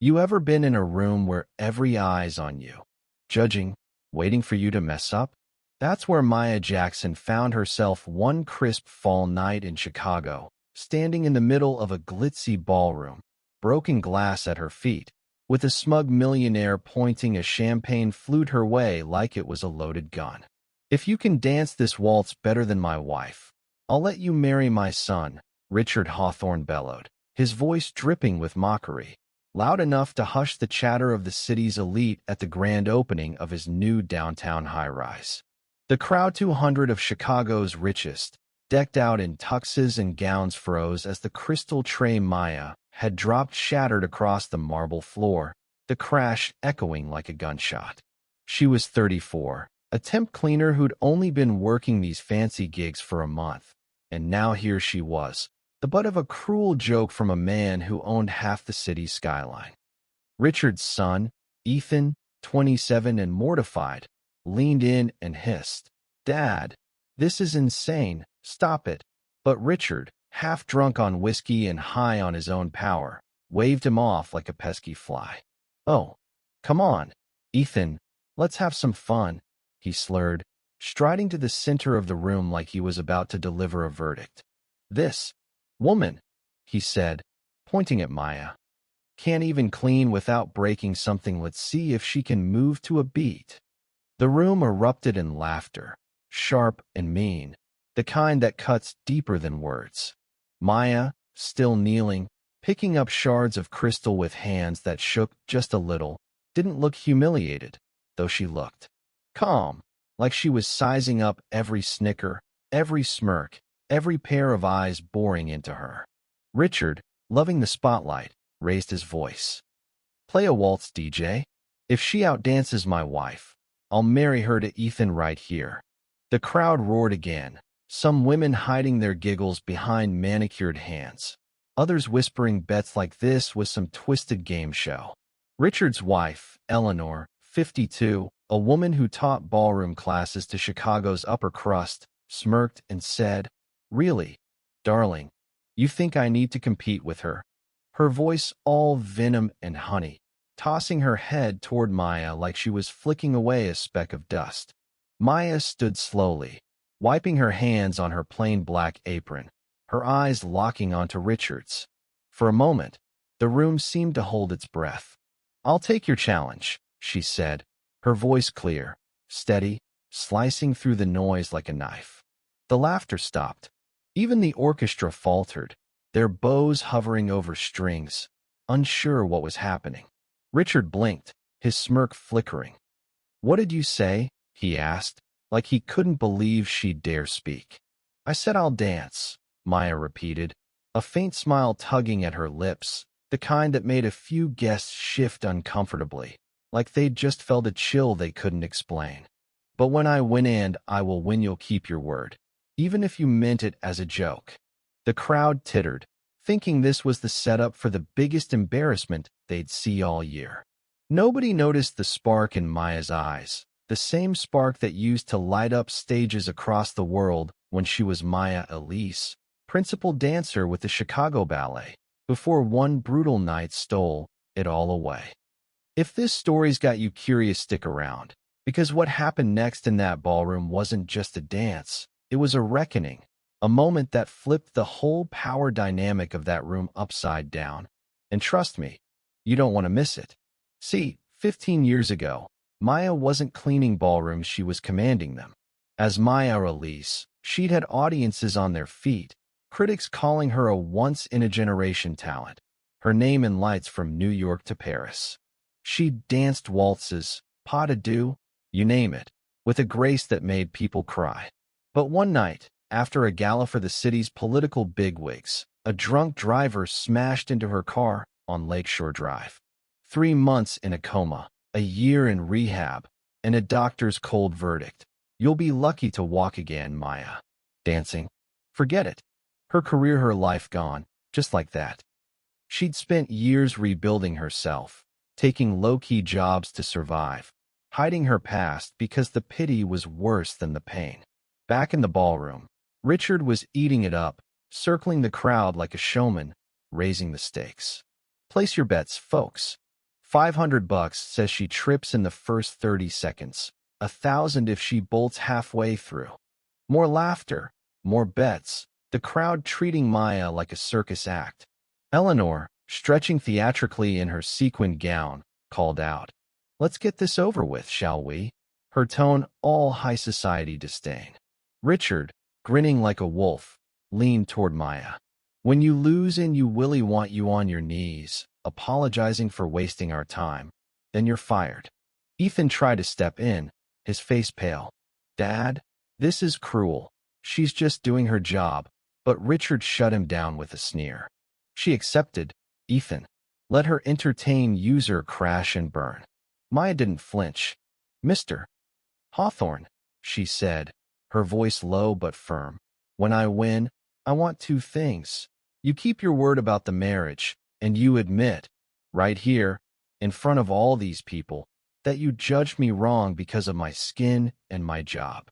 You ever been in a room where every eye's on you, judging, waiting for you to mess up? That's where Maya Jackson found herself one crisp fall night in Chicago, standing in the middle of a glitzy ballroom, broken glass at her feet, with a smug millionaire pointing a champagne flute her way like it was a loaded gun. "If you can dance this waltz better than my wife, I'll let you marry my son," Richard Hawthorne bellowed, his voice dripping with mockery, loud enough to hush the chatter of the city's elite at the grand opening of his new downtown high-rise. The crowd 200 of Chicago's richest, decked out in tuxes and gowns, froze as the crystal tray Maya had dropped shattered across the marble floor, the crash echoing like a gunshot. She was 34, a temp cleaner who'd only been working these fancy gigs for a month, and now here she was, the butt of a cruel joke from a man who owned half the city's skyline. Richard's son, Ethan, 27 and mortified, leaned in and hissed, "Dad, this is insane, stop it." But Richard, half drunk on whiskey and high on his own power, waved him off like a pesky fly. "Oh, come on, Ethan, let's have some fun," he slurred, striding to the center of the room like he was about to deliver a verdict. "This woman," he said, pointing at Maya, "can't even clean without breaking something. Let's see if she can move to a beat." The room erupted in laughter, sharp and mean, the kind that cuts deeper than words. Maya, still kneeling, picking up shards of crystal with hands that shook just a little, didn't look humiliated, though she looked calm, like she was sizing up every snicker, every smirk, every pair of eyes boring into her. Richard, loving the spotlight, raised his voice. "Play a waltz, DJ. If she outdances my wife, I'll marry her to Ethan right here." The crowd roared again, some women hiding their giggles behind manicured hands, others whispering bets like this was some twisted game show. Richard's wife, Eleanor, 52, a woman who taught ballroom classes to Chicago's upper crust, smirked and said, "Really, darling, you think I need to compete with her?" Her voice all venom and honey, tossing her head toward Maya like she was flicking away a speck of dust. Maya stood slowly, wiping her hands on her plain black apron, her eyes locking onto Richard's. For a moment, the room seemed to hold its breath. "I'll take your challenge," she said, her voice clear, steady, slicing through the noise like a knife. The laughter stopped. Even the orchestra faltered, their bows hovering over strings, unsure what was happening. Richard blinked, his smirk flickering. "What did you say?" he asked, like he couldn't believe she'd dare speak. "I said I'll dance," Maya repeated, a faint smile tugging at her lips, the kind that made a few guests shift uncomfortably, like they'd just felt a chill they couldn't explain. "But when I win and I will win, you'll keep your word, even if you meant it as a joke." The crowd tittered, thinking this was the setup for the biggest embarrassment they'd see all year. Nobody noticed the spark in Maya's eyes, the same spark that used to light up stages across the world when she was Maya Elise, principal dancer with the Chicago Ballet, before one brutal night stole it all away. If this story's got you curious, stick around, because what happened next in that ballroom wasn't just a dance, it was a reckoning, a moment that flipped the whole power dynamic of that room upside down. And trust me, you don't want to miss it. See, 15 years ago, Maya wasn't cleaning ballrooms, she was commanding them. As Maya Elise, she'd had audiences on their feet, critics calling her a once-in-a-generation talent, her name in lights from New York to Paris. She'd danced waltzes, pas de deux, you name it, with a grace that made people cry. But one night, after a gala for the city's political bigwigs, a drunk driver smashed into her car on Lakeshore Drive. 3 months in a coma, a year in rehab, and a doctor's cold verdict. You'll be lucky to walk again, Maya. Dancing? Forget it. Her career, her life gone, just like that. She'd spent years rebuilding herself, taking low-key jobs to survive, hiding her past because the pity was worse than the pain. Back in the ballroom, Richard was eating it up, circling the crowd like a showman, raising the stakes. "Place your bets, folks. $500 says she trips in the first 30 seconds. 1,000 if she bolts halfway through. More laughter, more bets, the crowd treating Maya like a circus act. Eleanor, stretching theatrically in her sequined gown, called out, "Let's get this over with, shall we?" Her tone all high society disdain. Richard, grinning like a wolf, leaned toward Maya. "When you lose and you really want you on your knees, apologizing for wasting our time, then you're fired." Ethan tried to step in, his face pale. "Dad, this is cruel. She's just doing her job." But Richard shut him down with a sneer. "She accepted, Ethan. Let her entertain user crash and burn." Maya didn't flinch. "Mr. Hawthorne," she said, her voice low but firm, "when I win, I want two things. You keep your word about the marriage, and you admit, right here, in front of all these people, that you judged me wrong because of my skin and my job."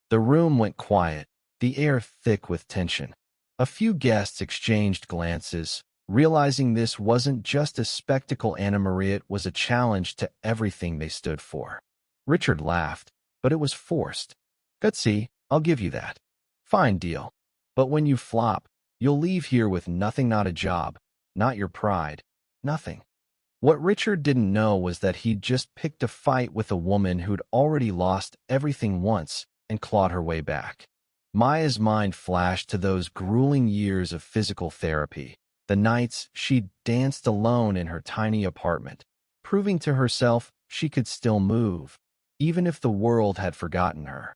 The room went quiet, the air thick with tension. A few guests exchanged glances, realizing this wasn't just a spectacle Anna-Maria, it was a challenge to everything they stood for. Richard laughed, but it was forced. "Gutsy, I'll give you that. Fine deal. But when you flop, you'll leave here with nothing, not a job, not your pride, nothing." What Richard didn't know was that he'd just picked a fight with a woman who'd already lost everything once and clawed her way back. Maya's mind flashed to those grueling years of physical therapy, the nights she'd danced alone in her tiny apartment, proving to herself she could still move, even if the world had forgotten her.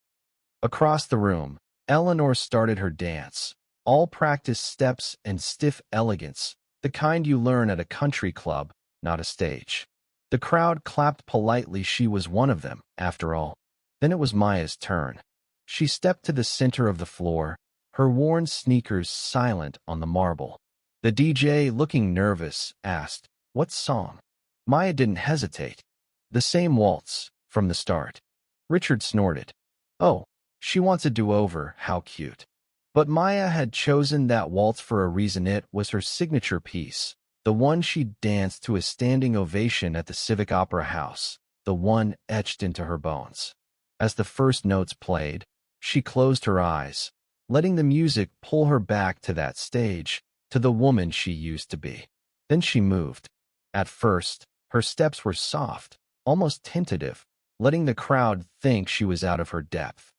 Across the room, Eleanor started her dance, all practiced steps and stiff elegance, the kind you learn at a country club, not a stage. The crowd clapped politely. She was one of them, after all. Then it was Maya's turn. She stepped to the center of the floor, her worn sneakers silent on the marble. The DJ, looking nervous, asked, "What song?" Maya didn't hesitate. "The same waltz, from the start." Richard snorted. "Oh, she wants a do-over, how cute." But Maya had chosen that waltz for a reason. It was her signature piece, the one she danced to a standing ovation at the Civic Opera House, the one etched into her bones. As the first notes played, she closed her eyes, letting the music pull her back to that stage, to the woman she used to be. Then she moved. At first, her steps were soft, almost tentative, letting the crowd think she was out of her depth.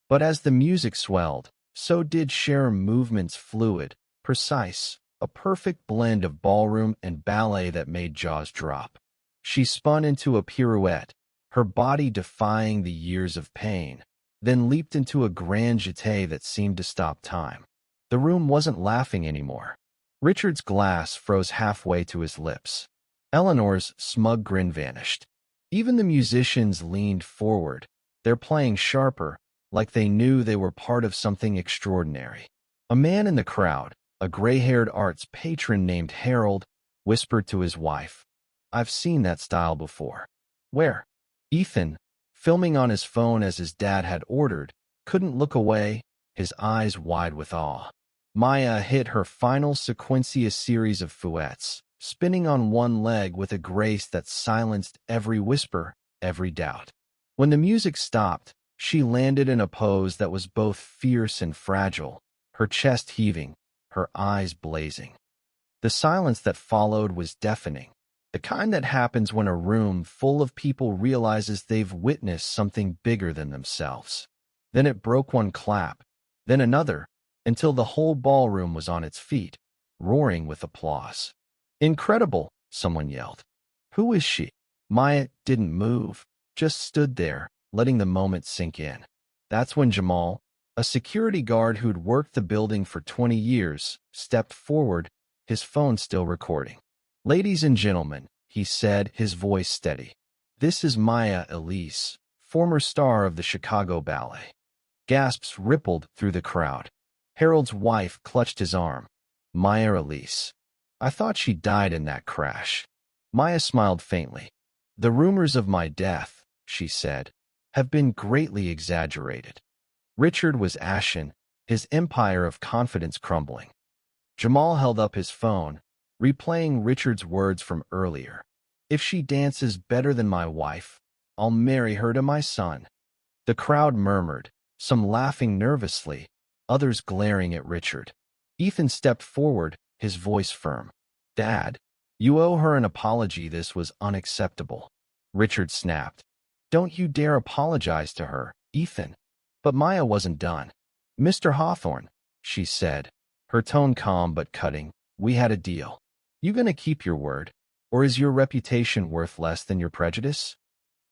But as the music swelled, so did her movements, fluid, precise, a perfect blend of ballroom and ballet that made jaws drop. She spun into a pirouette, her body defying the years of pain, then leaped into a grand jeté that seemed to stop time. The room wasn't laughing anymore. Richard's glass froze halfway to his lips. Eleanor's smug grin vanished. Even the musicians leaned forward, their playing sharper, like they knew they were part of something extraordinary. A man in the crowd, a gray-haired arts patron named Harold, whispered to his wife, "I've seen that style before." "Where?" Ethan, filming on his phone as his dad had ordered, couldn't look away, his eyes wide with awe. Maya hit her final sequencia series of fouettes, spinning on one leg with a grace that silenced every whisper, every doubt. When the music stopped, she landed in a pose that was both fierce and fragile, her chest heaving, her eyes blazing. The silence that followed was deafening, the kind that happens when a room full of people realizes they've witnessed something bigger than themselves. Then it broke, one clap, then another, until the whole ballroom was on its feet, roaring with applause. "Incredible," someone yelled. "Who is she?" Maya didn't move, just stood there, letting the moment sink in. That's when Jamal, a security guard who'd worked the building for 20 years, stepped forward, his phone still recording. "Ladies and gentlemen," he said, his voice steady, "this is Maya Elise, former star of the Chicago Ballet." Gasps rippled through the crowd. Harold's wife clutched his arm. "Maya Elise. I thought she died in that crash." Maya smiled faintly. "The rumors of my death," she said, "have been greatly exaggerated." Richard was ashen, his empire of confidence crumbling. Jamal held up his phone, replaying Richard's words from earlier. If she dances better than my wife, I'll marry her to my son." The crowd murmured, some laughing nervously, others glaring at Richard. Ethan stepped forward, his voice firm. "Dad, you owe her an apology. This was unacceptable." Richard snapped. "Don't you dare apologize to her, Ethan." But Maya wasn't done. "Mr. Hawthorne," she said, her tone calm but cutting, "we had a deal. You gonna keep your word, or is your reputation worth less than your prejudice?"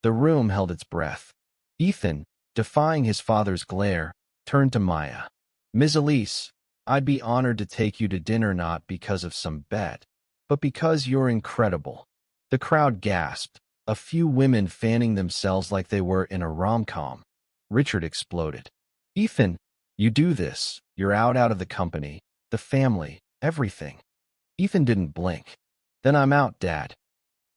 The room held its breath. Ethan, defying his father's glare, turned to Maya. "Ms. Elise, I'd be honored to take you to dinner not because of some bet, but because you're incredible." The crowd gasped, a few women fanning themselves like they were in a rom-com. Richard exploded. "Ethan, you do this, you're out of the company, the family, everything." Ethan didn't blink. "Then I'm out, Dad.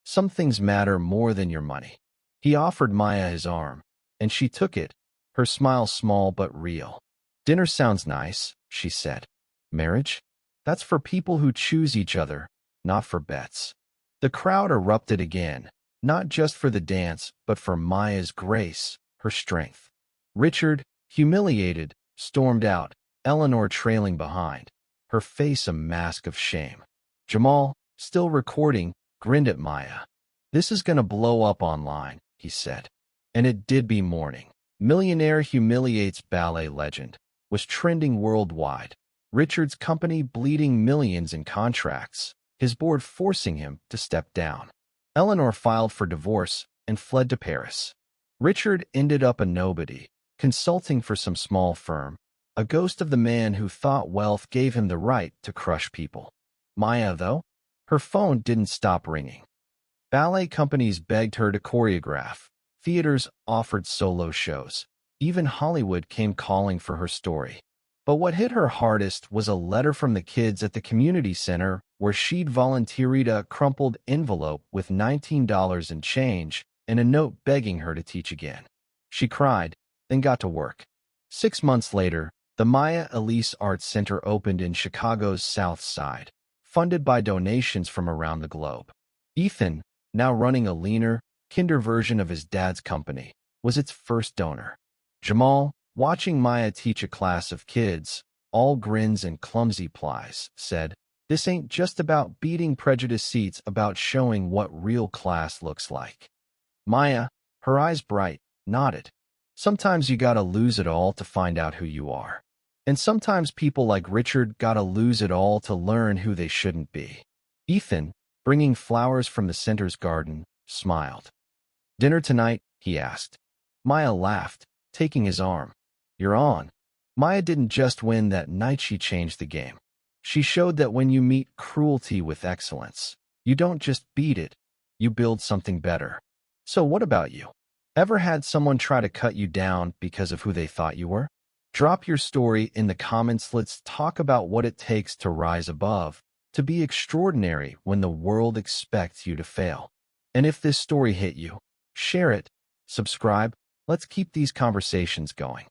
Some things matter more than your money." He offered Maya his arm, and she took it, her smile small but real. "Dinner sounds nice," she said. "Marriage? That's for people who choose each other, not for bets." The crowd erupted again, not just for the dance, but for Maya's grace, her strength. Richard, humiliated, stormed out, Eleanor trailing behind, her face a mask of shame. Jamal, still recording, grinned at Maya. "This is gonna blow up online," he said. And it did be morning. "Millionaire humiliates ballet legend" was trending worldwide. Richard's company bleeding millions in contracts, his board forcing him to step down. Eleanor filed for divorce and fled to Paris. Richard ended up a nobody, consulting for some small firm, a ghost of the man who thought wealth gave him the right to crush people. Maya, though, her phone didn't stop ringing. Ballet companies begged her to choreograph. Theaters offered solo shows. Even Hollywood came calling for her story. But what hit her hardest was a letter from the kids at the community center where she'd volunteered a crumpled envelope with $19 and change and a note begging her to teach again. She cried, then got to work. 6 months later, the Maya Elise Arts Center opened in Chicago's South Side, funded by donations from around the globe. Ethan, now running a leaner, kinder version of his dad's company, was its first donor. Jamal, watching Maya teach a class of kids, all grins and clumsy plies, said, "This ain't just about beating prejudice, it's about showing what real class looks like." Maya, her eyes bright, nodded. "Sometimes you gotta lose it all to find out who you are. And sometimes people like Richard gotta lose it all to learn who they shouldn't be." Ethan, bringing flowers from the center's garden, smiled. "Dinner tonight?" he asked. Maya laughed, taking his arm. "You're on." Maya didn't just win that night, she changed the game. She showed that when you meet cruelty with excellence, you don't just beat it, you build something better. So what about you? Ever had someone try to cut you down because of who they thought you were? Drop your story in the comments. Let's talk about what it takes to rise above, to be extraordinary when the world expects you to fail. And if this story hit you, share it, subscribe, let's keep these conversations going.